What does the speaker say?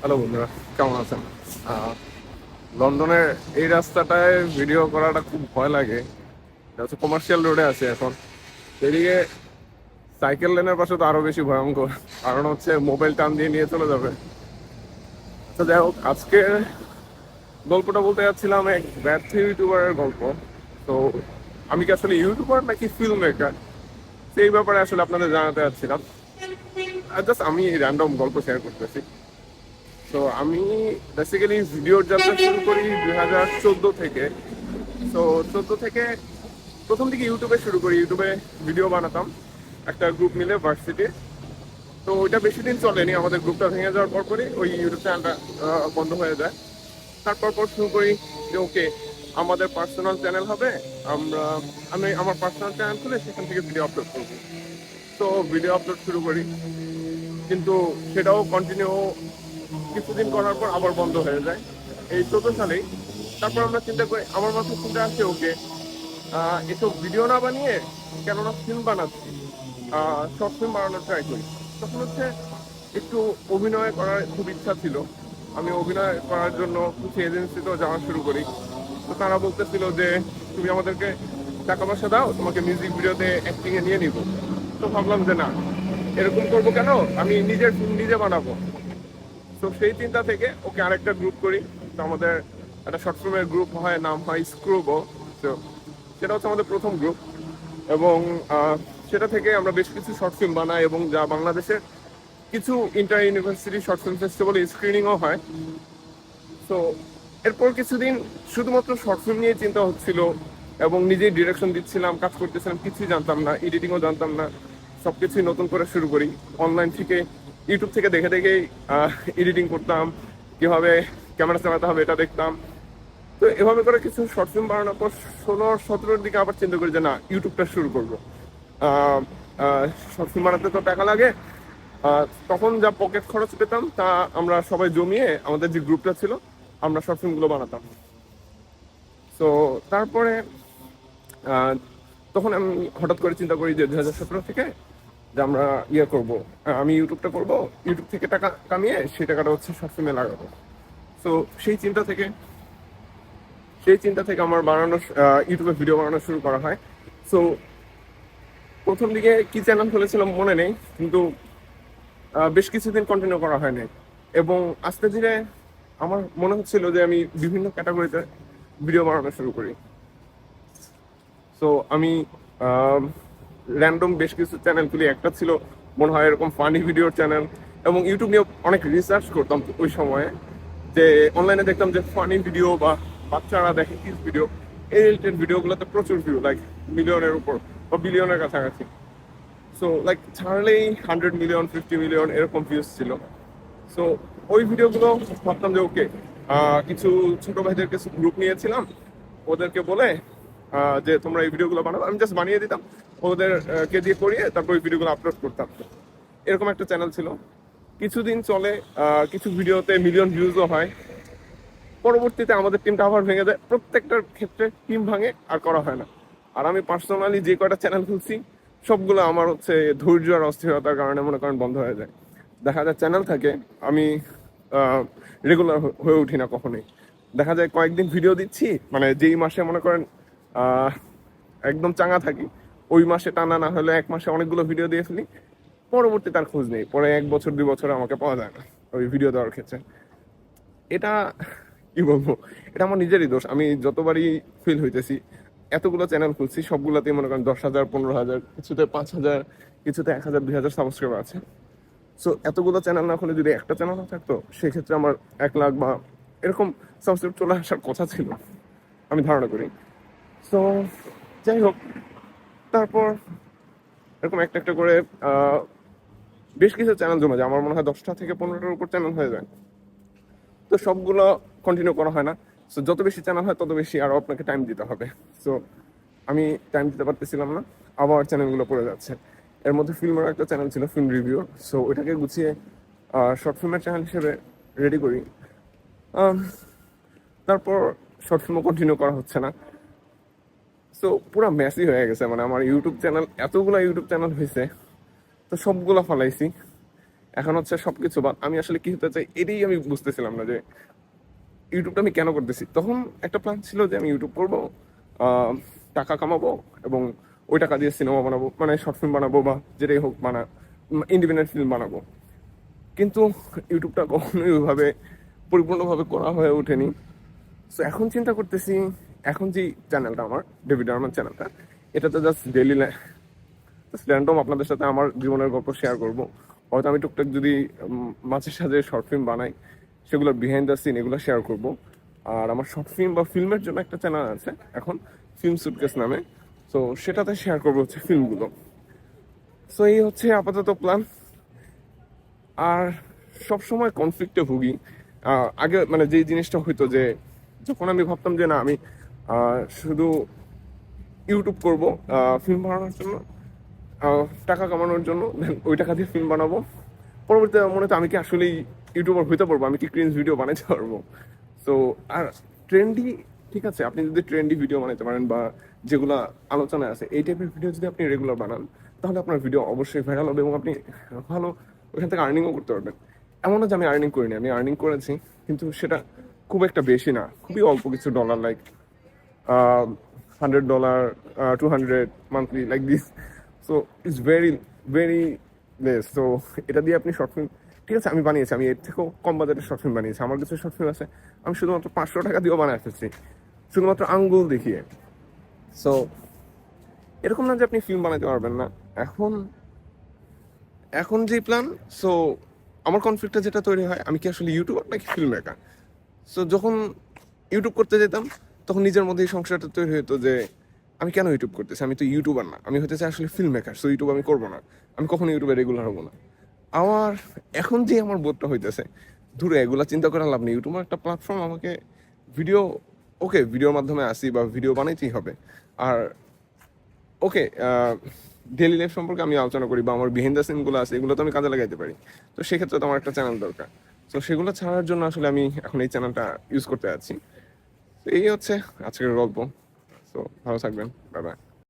Hello বন্ধুরা, কেমন আছেন? আহ, লন্ডনের এই রাস্তাটায় ভিডিও করাটা খুব ভয় লাগে। এটা হচ্ছে কমার্শিয়াল রোডে আছে এখন। এদিকে সাইকেল লেনের পাশে তো আরো বেশি ভয়ঙ্কর, কারণ হচ্ছে মোবাইল টান দিয়ে নিয়ে চলে যাবে। তো যাই হোক, আজকে গল্পটা বলতে যাচ্ছিলাম এক ব্যর্থ ইউটিউবারের গল্প। তো আমি কি আসলে ইউটিউবার নাকি ফিল্ম মেকার, সেই ব্যাপারে আসলে আপনাদের জানাতে চাচ্ছিলাম। জাস্ট আমি র্যান্ডম গল্প শেয়ার করতেছি। তো আমি বেসিক্যালি ভিডিওর যাত্রা শুরু করি 2014 থেকে। তো 14 থেকে প্রথম দিকে ইউটিউবে শুরু করি, ইউটিউবে ভিডিও বানাতাম একটা গ্রুপ মিলে ভার্সিটির। তো ওইটা বেশি দিন চলেনি, আমাদের গ্রুপটা ভেঙে যাওয়ার পরই ওই ইউটিউব চ্যানেলটা বন্ধ হয়ে যায়। তারপর শুরু করি যে ওকে, আমাদের পার্সোনাল চ্যানেল হবে। আমরা আমি আমার পার্সোনাল চ্যানেল খুলে সেখান থেকে ভিডিও আপলোড করবো। তো ভিডিও আপলোড শুরু করি, কিন্তু সেটাও কন্টিনিউ কিছুদিন করার পর আবার বন্ধ হয়ে যায় এই 14 সালেই। তারপর আমরা চিন্তা করি, আমার মাথায় চিন্তা আসে ওকে, এসব ভিডিও না বানিয়ে কেননা ফিল্ম বানাচ্ছি, শর্ট ফিল্ম বানানোর ট্রাই করি। তখন হচ্ছে একটু অভিনয় করার খুব ইচ্ছা ছিল। আমি অভিনয় করার জন্য কিছু এজেন্সিতেও যাওয়া শুরু করি। তো তারা বলতেছিল যে তুমি আমাদেরকে টাকা পয়সা দাও, তোমাকে মিউজিক ভিডিওতে অ্যাক্টিং এ নিয়ে নিব। তো ভাবলাম যে না, এরকম করবো কেন, আমি নিজের ফিল্ম নিজে বানাবো। তো সেই চিন্তা থেকে ওকে আরেকটা গ্রুপ করি। তো আমাদের একটা শর্ট ফিল্মের গ্রুপ হয়, নাম হয় স্ক্রুবো। তো সেটা হচ্ছে আমাদের প্রথম গ্রুপ। এবং সেটা থেকে আমরা বেশ কিছু শর্ট ফিল্ম বানাই, এবং যা বাংলাদেশের কিছু ইন্টার ইউনিভার্সিটি শর্ট ফিল্ম ফেস্টিভ্যালে স্ক্রিনিংও হয়। তো এরপর কিছুদিন শুধুমাত্র শর্ট ফিল্ম নিয়ে চিন্তা হচ্ছিল, এবং নিজেই ডিরেকশন দিচ্ছিলাম, কাজ করতেছিলাম, কিছুই জানতাম না, এডিটিংও জানতাম না। সবকিছুই নতুন করে শুরু করি অনলাইন থেকে, ইউটিউব থেকে দেখে দেখেই এডিটিং করতাম, কিভাবে ক্যামেরা চালাতে হবে এটা দেখতাম। তো এভাবে করে কিছু শর্ট ফিল্ম বানানোর পর 16-17 দিকে আবার চিন্তা করি যে না, ইউটিউবটা শুরু করবো। শর্ট ফিল্ম বানাতে তো টাকা লাগে। তখন যা পকেট খরচ পেতাম তা আমরা সবাই জমিয়ে আমাদের যে গ্রুপটা ছিল, আমরা শর্ট ফিল্মগুলো বানাতাম। তো তারপরে আহ, তখন আমি হঠাৎ করে চিন্তা করি যে 2017 থেকে যে আমরা ইয়ে করব, আমি ইউটিউবটা করব, ইউটিউব থেকে টাকা কামিয়ে সেই টাকাটা হচ্ছে শর্ট ফিল্মে লাগাবো। তো সেই চিন্তা থেকে সেই চিন্তা থেকে আমার বানানো ইউটিউবে ভিডিও বানানো শুরু করা হয়। সো প্রথম দিকে কি চ্যানেল খুলেছিলাম মনে নেই, কিন্তু বেশ কিছুদিন কন্টিনিউ করা হয়নি। এবং আস্তে ধীরে আমার মনে হচ্ছিল যে আমি বিভিন্ন ক্যাটাগরিতে ভিডিও বানানো শুরু করি। সো আমি র্যান্ডম বেশ কিছু চ্যানেল খুলি। একটা ছিল মনে হয় এরকম ফানি ভিডিওর চ্যানেল, এবং ইউটিউব নিয়ে অনেক রিসার্চ করতাম ওই সময়ে। যে অনলাইনে দেখতাম যে ফানি ভিডিও বা বাচ্চারা দেখে কিস ভিডিও, এই রিলেটেড ভিডিওগুলোতে প্রচুর ভিউ, লাইক মিলিয়নের উপর বা বিলিয়নের কাছাকাছি। সো লাইক ছাড়লেই 100 মিলিয়ন, 50 মিলিয়ন এরকম ভিউজ ছিল। সো ওই ভিডিওগুলো ভাবতাম যে ওকে, কিছু ছোট ভাইদের কিছু গ্রুপ নিয়েছিলাম, ওদেরকে বলে যে তোমরা এই ভিডিওগুলো বানাবো, আমি জাস্ট বানিয়ে দিতাম, ওদের কে দিয়ে করিয়ে তারপর ওই ভিডিওগুলো আপলোড করতাম। এরকম একটা চ্যানেল ছিল, কিছুদিন চলে। কিছু ভিডিওতে মিলিয়ন ভিউজও হয়। পরবর্তীতে আমাদের টিমটা আবার ভেঙে যায়, প্রত্যেকটার ক্ষেত্রে টিম ভাঙে আর করা হয় না। আর আমি পার্সোনালি যে কয়টা চ্যানেল খুলছি সবগুলো আমার হচ্ছে ধৈর্য আর অস্থিরতার কারণে মনে করেন বন্ধ হয়ে যায়। দেখা যায় চ্যানেল থাকে, আমি রেগুলার হয়ে উঠি না কখনোই। দেখা যায় কয়েকদিন ভিডিও দিচ্ছি, মানে যেই মাসে মনে করেন আহ, একদম চাঙ্গা থাকি, ওই মাসে টানা না হলে এক মাসে অনেকগুলো ভিডিও দিয়ে ফেলি। পরবর্তী তার খোঁজ নেই, পরে 1 বছর 2 বছর আমাকে পাওয়া যায় না ওই ভিডিও দেওয়ার ক্ষেত্রে। এটা কি বলবো, এটা আমার নিজেরই দোষ। আমি যতবারই ফিল হইতেছি, এতগুলো চ্যানেল খুলছি, সবগুলোতেই মনে করেন 10,000, 15,000, কিছুতে 5,000, কিছুতে 1,000, 2,000 সাবস্ক্রাইবার আছে। সো এতগুলো চ্যানেল না হলে যদি একটা চ্যানেল না থাকতো, সেক্ষেত্রে আমার 1 লাখ বা এরকম সাবস্ক্রাইব চলে আসার কথা ছিল, আমি ধারণা করি। সো যাই হোক, তারপর এরকম একটা একটা করে আহ, বেশ কিছু চ্যানেল জমে যায়। আমার মনে হয় 10টা থেকে 15টার উপর চ্যানেল হয়ে যায়। তো সবগুলো কন্টিনিউ করা হয় না। সো যত বেশি চ্যানেল হয় তত বেশি আরো আপনাকে টাইম দিতে হবে। সো আমি টাইম দিতে পারতেছিলাম না, আবার চ্যানেলগুলো পড়ে যাচ্ছে। এর মধ্যে ফিল্মের একটা চ্যানেল ছিল, ফিল্ম রিভিউ। সো ওইটাকে গুছিয়ে শর্ট ফিল্মের চ্যানেল হিসেবে রেডি করি। আম, তারপর শর্ট ফিল্মও কন্টিনিউ করা হচ্ছে না। সো পুরো মেসি হয়ে গেছে, মানে আমার ইউটিউব চ্যানেল, এতগুলো ইউটিউব চ্যানেল হয়েছে, তো সবগুলো ফালাইছি। এখন হচ্ছে সবকিছু বাদ। আমি আসলে কি হতে চাই এটাই আমি বুঝতেছিলাম না, যে ইউটিউবটা আমি কেন করতেছি। তখন একটা প্ল্যান ছিল যে আমি ইউটিউব করবো, আহ, টাকা কামাবো, এবং ওই টাকা দিয়ে সিনেমা বানাবো, মানে শর্ট ফিল্ম বানাবো বা যেটাই হোক, ইন্ডিপেন্ডেন্ট ফিল্ম বানাবো। কিন্তু ইউটিউবটা কখনোই ওইভাবে পরিপূর্ণভাবে করা হয়ে ওঠেনি। সো এখন চিন্তা করতেছি, এখন যে চ্যানেলটা আমার, ডেভিড আরমান চ্যানেলটা, এটাতে জাস্ট ডেইলি র্যান্ডম আপনাদের সাথে আমার জীবনের গল্প শেয়ার করব। হয়তো আমি টুকটাক যদি মাঝে সাঝে শর্ট ফিল্ম বানাই, সেগুলো বিহাইন্ড দ্য সিন এগুলো শেয়ার করব। আর আমার শর্ট ফিল্ম বা ফিল্মের জন্য একটা চ্যানেল আছে এখন, ফিল্ম সুটকেস নামে। তো সেটাতে শেয়ার করবো হচ্ছে ফিল্মগুলো। সো এই হচ্ছে আপাতত প্ল্যান। আর সব সময় কনফ্লিক্টে ভুগি। আগে মানে যে জিনিসটা হইতো, যে যখন আমি ভাবতাম যে না আমি শুধু ইউটিউব করব ফিল্ম বানানোর জন্য, টাকা কামানোর জন্য, then ওই টাকা দিয়ে ফিল্ম বানাবো, পরবর্তীতে মনে হতো আমি কি আসলেই ইউটিউবার হইতে পারবো, আমি কি ক্রিঞ্জ ভিডিও বানাইতে পারবো। তো আর ট্রেন্ডি, ঠিক আছে, আপনি যদি ট্রেন্ডি ভিডিও বানাইতে পারেন বা যেগুলা আলোচনায় আছে এই টাইপের ভিডিও যদি আপনি রেগুলার বানান, তাহলে আপনার ভিডিও অবশ্যই ভাইরাল হবে এবং আপনি ভালো ওইখান থেকে আর্নিংও করতে পারবেন। এমন না যে আমি আর্নিং করিনি, আমি আর্নিং করেছি, কিন্তু সেটা খুব একটা বেশি না, খুবই অল্প কিছু dollar, like $100, 200 monthly, like this. So it's very very less. তো এটা দিয়ে আপনি শর্ট ফিল্ম, ঠিক আছে, আমি বানিয়েছি, আমি এর থেকেও কম বাজেটের শর্ট ফিল্ম বানিয়েছি। আমার কিছু শর্ট ফিল্ম আছে আমি শুধুমাত্র 500 টাকা দিয়েও বানায় ফেলছি, শুধুমাত্র আঙ্গুল দেখিয়ে। সো এরকম না যে আপনি ফিল্ম বানাতে পারবেন না। এখন এখন যে প্ল্যান, সো আমার কনফ্লিক্টটা যেটা তৈরি হয়, আমি কি আসলে ইউটিউবার নাকি ফিল্ম মেকার। সো যখন ইউটিউব করতে যেতাম, তখন নিজের মধ্যে এই সংশয়টা তৈরি হতো যে আমি কেন ইউটিউব করতেছি, আমি তো ইউটিউবার না, আমি হতে চাই আসলে ফিল্ম মেকার। সো ইউটিউব আমি করবো না, আমি কখনো ইউটিউবে রেগুলার হবো না। আমার এখন যে আমার বোধটা হইতেছে, দূরে এগুলা চিন্তা করে লাভ নেই, ইউটিউব একটা প্ল্যাটফর্ম, আমাকে ভিডিও, ওকে ভিডিওর মাধ্যমে আসি বা ভিডিও বানাইতেই হবে। আর ওকে, ডেলি লাইফ সম্পর্কে আমি আলোচনা করি বা আমার বিহাইন্ড দ্য সিনগুলো আছে, এগুলো তো আমি কাজে লাগাইতে পারি। তো সেক্ষেত্রে তো আমার একটা চ্যানেল দরকার। তো সেগুলো ছাড়ার জন্য আসলে আমি এখন এই চ্যানেলটা ইউজ করতে যাচ্ছি। তো এই হচ্ছে আজকের গল্প। তো ভালো থাকবেন, বাই বাই।